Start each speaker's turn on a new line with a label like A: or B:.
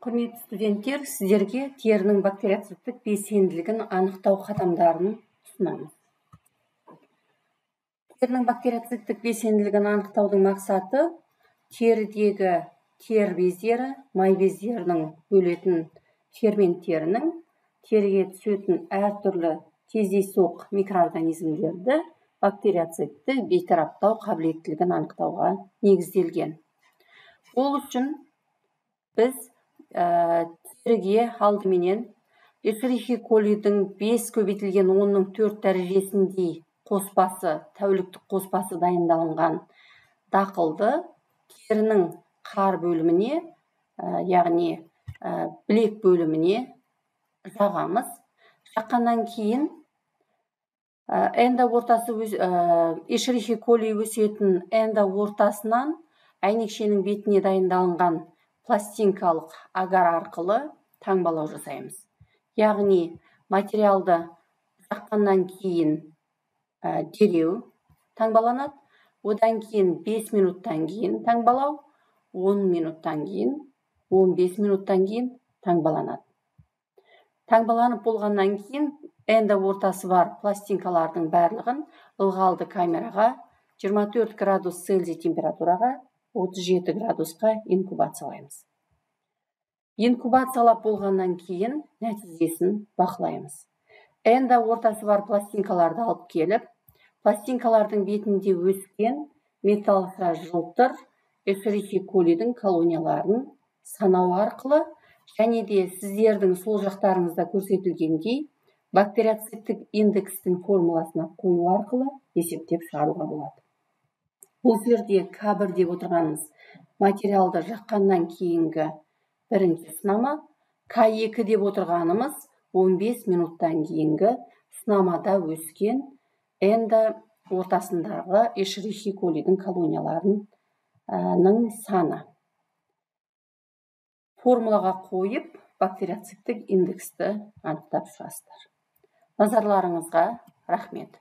A: Құрметті студенттер, сіздерге терінің бактериоциттік белсенділігін анықтау қадамдарын ұсынамыз. Терінің бактериоциттік белсенділігін анықтаудың мақсаты терідегі тер бездері, май бездерінің бөлетін ферменттерінің теріге түсетін әртүрлі кездейсоқ микроорганизмдерді бактериоцитті бейтараптау қабілеттілігін анықтауға негізделген. Ол үшін біз теріге алдыменен эшерихи колидің 5 көбейтілген 10-ның 4 дәрежесіндей қоспасы, тәуліктік қоспасы дайындалынған дақылды терінің қар бөліміне, яғни білек бөліміне жағамыз. Жаққаннан кейін эшерихи коли өсетін энда ортасынан әйнекшенің бетіне дайындалынған пластинкалық агар арқылы таңбалау жасаймыз. Яғни материалды жаққаннан кейін дереу таңбаланады, одан кейін 5 минуттан кейін таңбалау, 10 минуттан кейін, 15 минуттан кейін таңбаланады. Таңбаланып болғаннан кейін энда ортасы бар пластинкалардың барлығын ылғалды камераға 24 градус Цельсий температураға 37 градусқа инкубациялаймыз. Инкубациялап болғаннан кейін нәтижесін бақылаймыз. Энда ортасы бар пластинкаларды алып келіп, пластинкалардың бетінде өскен металлға жылтыр эшерихи колидің колонияларын санау арқылы және де сіздердің сол жақтарыңызда көрсетілгендей бактериоциттік индекстің формуласына қою арқылы есептеп шығаруға болады. Бұл жерде К1 деп отырғанымыз материалды жаққаннан кейінгі бірінші сынама, К2 деп отырғанымыз 15 минуттан кейінгі сынамада өскен энда ортасындағы эшерихи колидің колонияларының саны. Формулаға қойып, бактериоциттік индексті анықтап шығасыздар. Назарларыңызға рахмет.